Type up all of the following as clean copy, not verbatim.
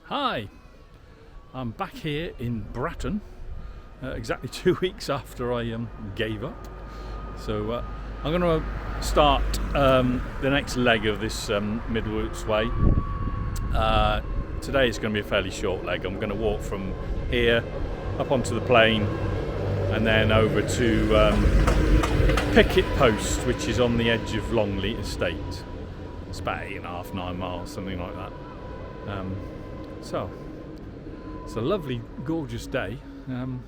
Hi, I'm back here in Bratton, exactly 2 weeks after I gave up. So I'm going to start the next leg of this Wilts Way. Today is going to be a fairly short leg. I'm going to walk from here up onto the plain and then over to Picket Post, which is on the edge of Longleat Estate. It's about 8.5, 9 miles, something like that. So it's a lovely, gorgeous day.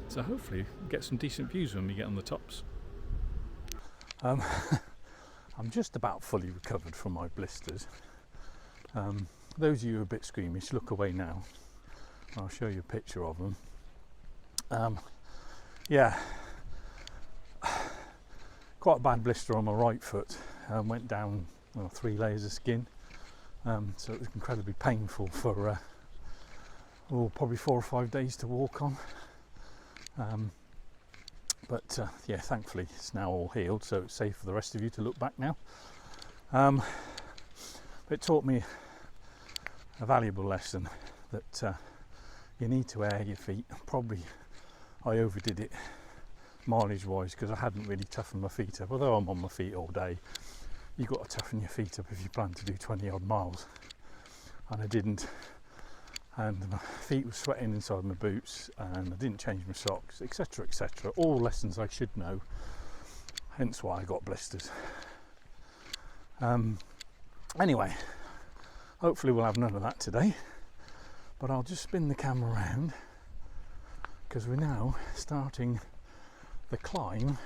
So hopefully get some decent views when we get on the tops. I'm just about fully recovered from my blisters. Those of you who are a bit squeamish, look away now. I'll show you a picture of them. Yeah, quite a bad blister on my right foot. Went down 3 layers of skin. So it was incredibly painful for probably 4 or 5 days to walk on. But yeah, thankfully it's now all healed, so it's safe for the rest of you to look back now. It taught me a valuable lesson that you need to air your feet. Probably I overdid it mileage wise because I hadn't really toughened my feet up. Although I'm on my feet all day, you've got to toughen your feet up if you plan to do 20 odd miles, and I didn't, and my feet were sweating inside my boots and I didn't change my socks, etc, etc. All lessons I should know, hence why I got blisters. Anyway, hopefully we'll have none of that today, but I'll just spin the camera around because we're now starting the climb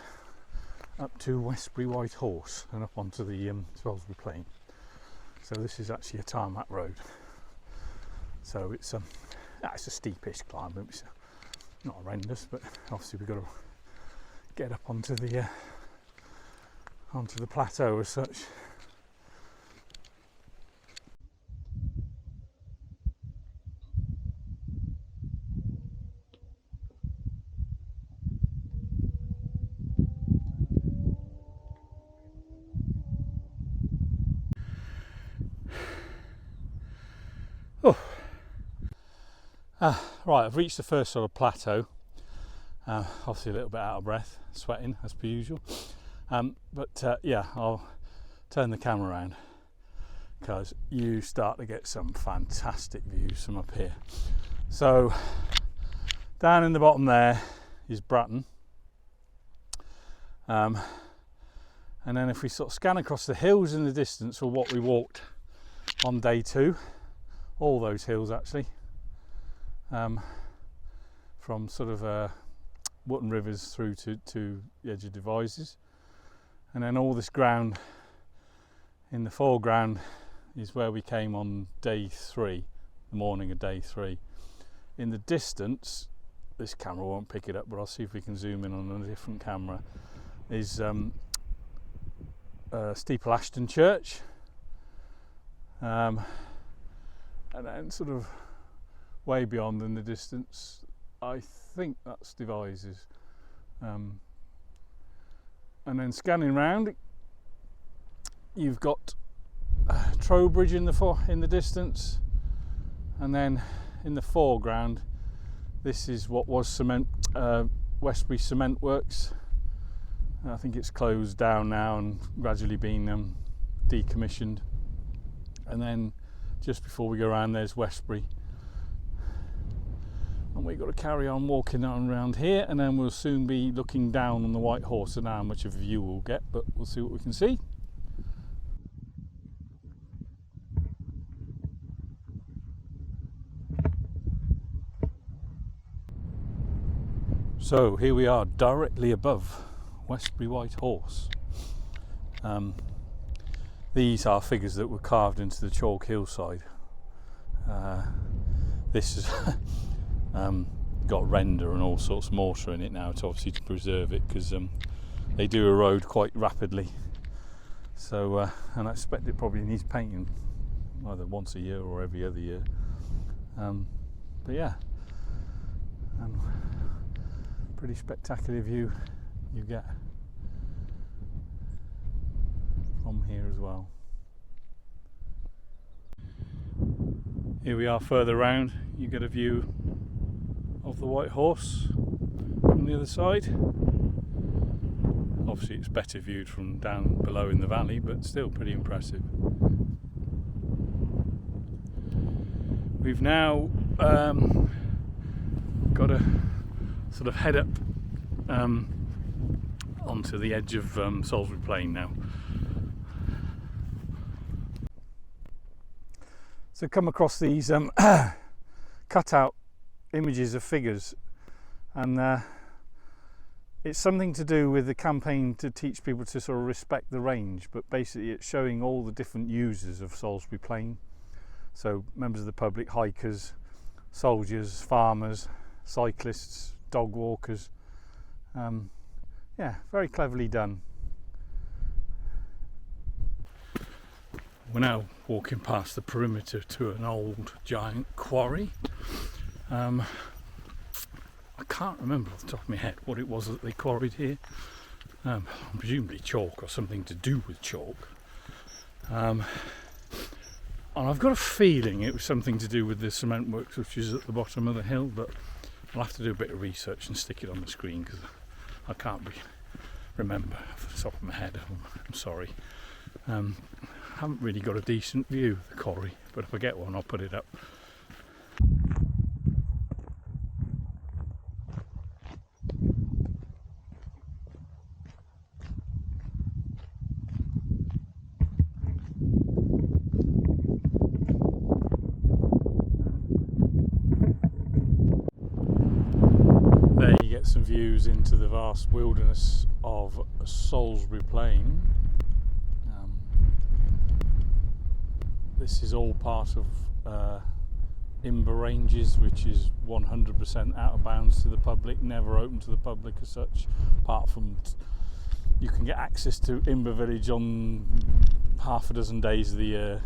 up to Westbury White Horse and up onto the Salisbury Plain. So this is actually a tarmac road. So it's a steepish climb. It's not horrendous, but obviously we've got to get up onto the plateau as such. Right, I've reached the first sort of plateau. Obviously a little bit out of breath, sweating as per usual. Yeah, I'll turn the camera around because you start to get some fantastic views from up here. So down in the bottom there is Bratton. And then if we sort of scan across the hills in the distance, or what we walked on day 2, all those hills actually, from sort of Wootton Rivers through to the edge of Devizes, and then all this ground in the foreground is where we came on day 3, the morning of day 3. In the distance, this camera won't pick it up, but I'll see if we can zoom in on a different camera, is Steeple Ashton Church, and then sort of way beyond in the distance, I think that's Devizes. And then scanning round, you've got Trowbridge in the distance, and then in the foreground, this is what was Westbury Cement Works. I think it's closed down now and gradually been decommissioned. And then just before we go around, there's Westbury. And we've got to carry on walking on around here, and then we'll soon be looking down on the White Horse. I don't know how much of a view we'll get, but we'll see what we can see. So here we are directly above Westbury White Horse. These are figures that were carved into the chalk hillside. This is got render and all sorts of mortar in it now, to obviously to preserve it, because they do erode quite rapidly. So and I expect it probably needs painting either once a year or every other year. But yeah, pretty spectacular view you get from here as well. Here we are further round, you get a view of the White Horse from the other side. Obviously it's better viewed from down below in the valley, but still pretty impressive. We've now got to sort of head up onto the edge of Salisbury Plain now. So come across these cut out images of figures, and it's something to do with the campaign to teach people to sort of respect the range, but basically it's showing all the different users of Salisbury Plain. So members of the public, hikers, soldiers, farmers, cyclists, dog walkers. Yeah, very cleverly done. We're now walking past the perimeter to an old giant quarry. I can't remember off the top of my head what it was that they quarried here. Presumably chalk or something to do with chalk. And I've got a feeling it was something to do with the cement works which is at the bottom of the hill, but I'll have to do a bit of research and stick it on the screen because I can't remember off the top of my head. I'm sorry. I haven't really got a decent view of the quarry, but if I get one I'll put it up. There you get some views into the vast wilderness of Salisbury Plain. This is all part of Imber Ranges, which is 100% out of bounds to the public, never open to the public as such, apart from you can get access to Imber Village on half a dozen days of the year,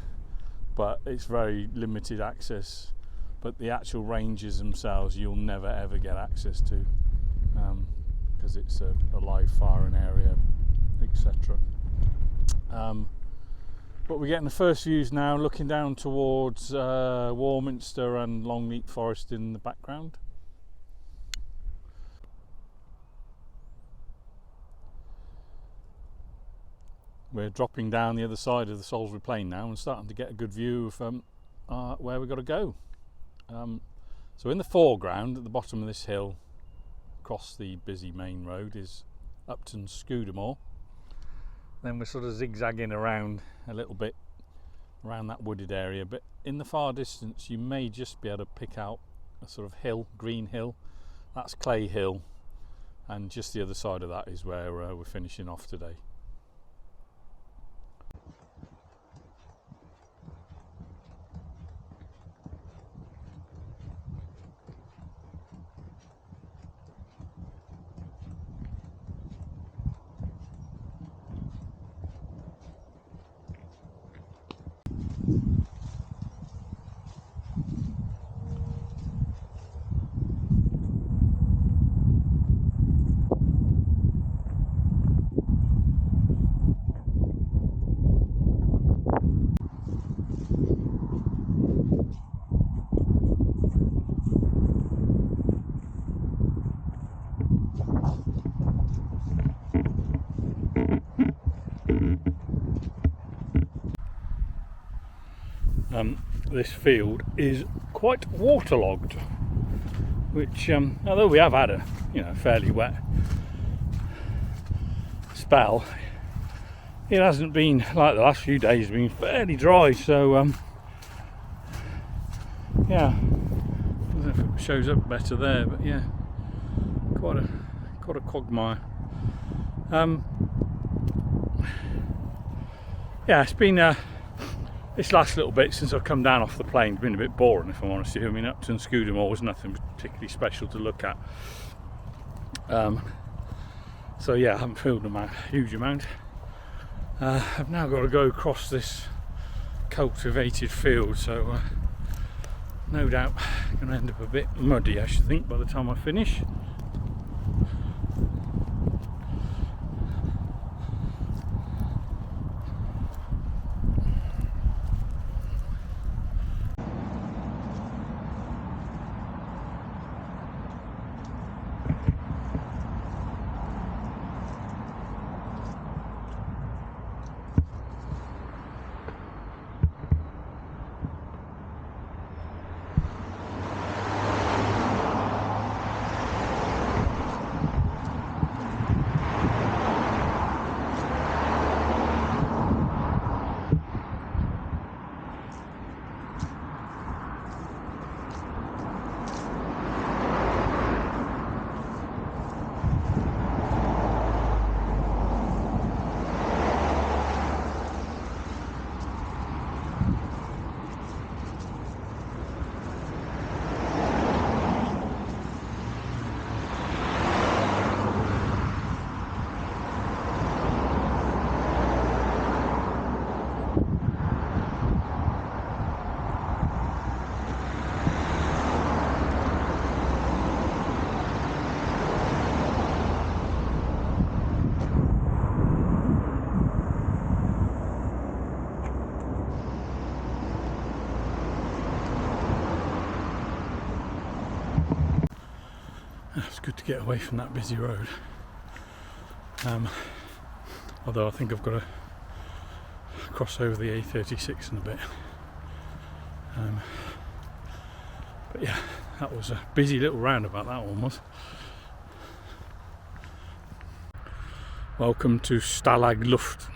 but it's very limited access. But the actual ranges themselves you'll never ever get access to because it's a live firing area, etc. But we're getting the first views now, looking down towards Warminster and Longleat Forest in the background. We're dropping down the other side of the Salisbury Plain now and starting to get a good view of where we've got to go. So in the foreground, at the bottom of this hill, across the busy main road, is Upton Scudamore. Then we're sort of zigzagging around a little bit around that wooded area, but in the far distance you may just be able to pick out a sort of hill, green hill. That's Clay Hill, and just the other side of that is where we're finishing off today. This field is quite waterlogged, which although we have had a fairly wet spell, it hasn't been like the last few days. It's been fairly dry, so yeah, I don't know if it shows up better there, but yeah, quite a quagmire. Yeah, it's been this last little bit since I've come down off the plain has been a bit boring, if I'm honest with you. I mean, Upton Scudamore was nothing particularly special to look at. So yeah, I haven't filmed a huge amount. I've now got to go across this cultivated field, so no doubt I'm going to end up a bit muddy, I should think, by the time I finish. good to get away from that busy road. Although I think I've got to cross over the A36 in a bit. But yeah, that was a busy little roundabout, that one was. Welcome to Stalag Luft.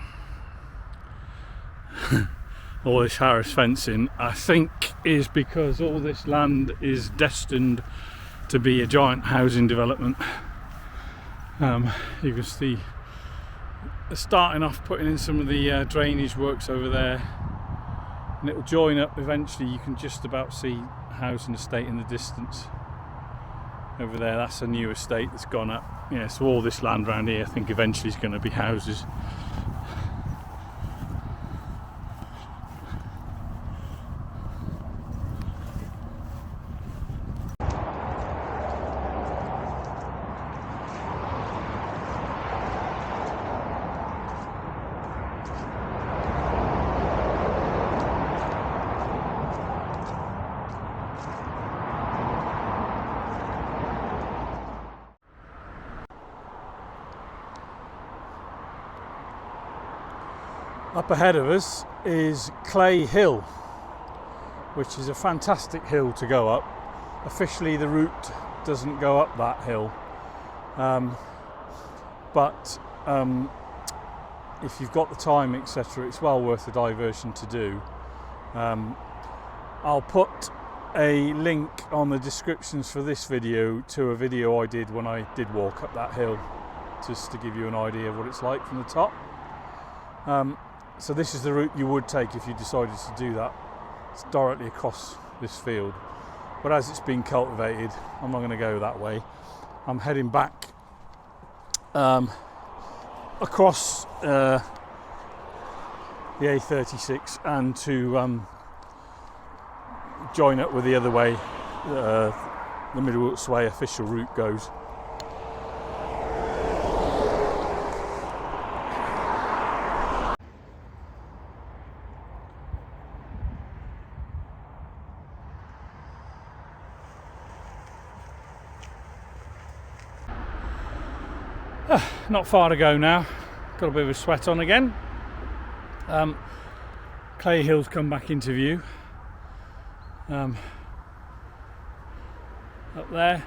All this Harris fencing, I think, is because all this land is destined to be a giant housing development. You can see they're starting off putting in some of the drainage works over there, and it'll join up eventually. You can just about see a housing estate in the distance over there. That's a new estate that's gone up. Yeah, so all this land around here I think eventually is going to be houses. Up ahead of us is Clay Hill, which is a fantastic hill to go up. Officially the route doesn't go up that hill, but if you've got the time, etc., it's well worth the diversion to do. I'll put a link on the descriptions for this video to a video I did when I did walk up that hill, just to give you an idea of what it's like from the top. So this is the route you would take if you decided to do that. It's directly across this field, but as it's been cultivated, I'm not going to go that way. I'm heading back across the A36 and to join up with the other way the Wilts Way official route goes. Not far to go now. Got a bit of a sweat on again. Clay Hill's come back into view. Up there,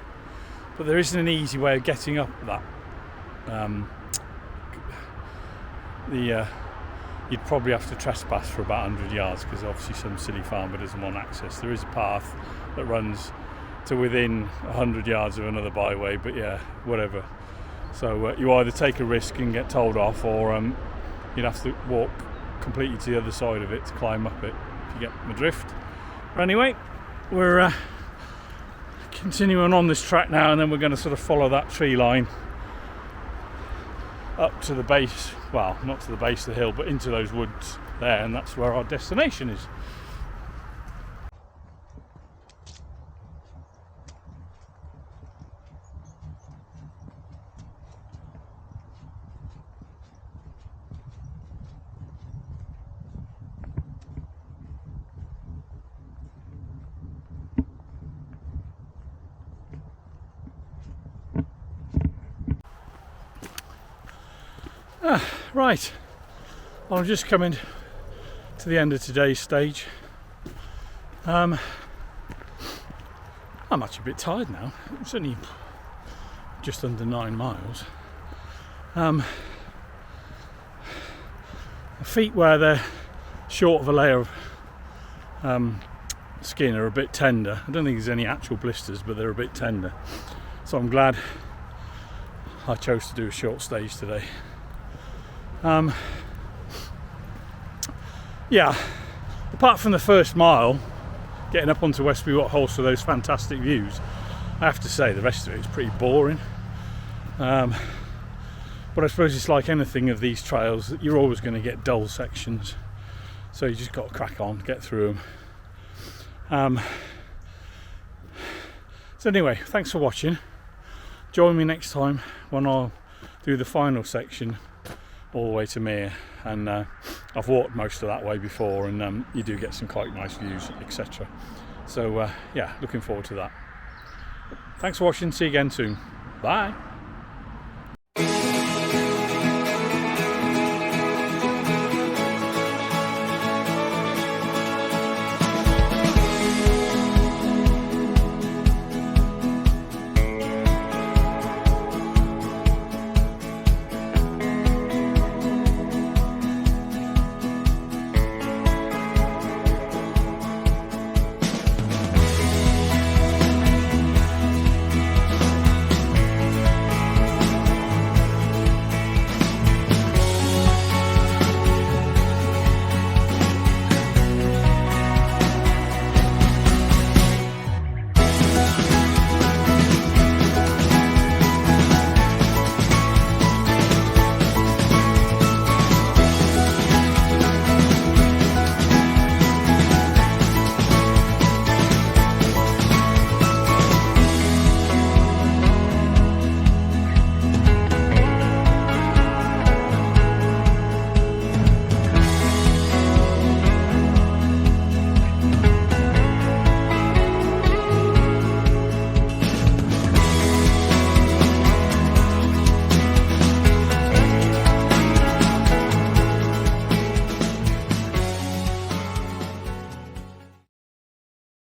but there isn't an easy way of getting up that. You'd probably have to trespass for about 100 yards because obviously some silly farmer doesn't want access. There is a path that runs to within 100 yards of another byway, but yeah, whatever. So you either take a risk and get told off, or you'd have to walk completely to the other side of it to climb up it, if you get my drift. But anyway, we're continuing on this track now, and then we're going to sort of follow that tree line up to the base, well, not to the base of the hill, but into those woods there, and that's where our destination is. Right, well, I'm just coming to the end of today's stage. I'm actually a bit tired now. It's only just under 9 miles. My feet, where they're short of a layer of skin, are a bit tender. I don't think there's any actual blisters, but they're a bit tender. So I'm glad I chose to do a short stage today. Yeah, apart from the first mile, getting up onto Westbury Waterholes for those fantastic views, I have to say the rest of it is pretty boring. But I suppose it's like anything of these trails, that you're always going to get dull sections, so you just got to crack on, get through them. So anyway, thanks for watching. Join me next time when I'll do the final section all the way to Mere, and I've walked most of that way before, and you do get some quite nice views, etc. So yeah, looking forward to that. Thanks for watching, see you again soon. Bye.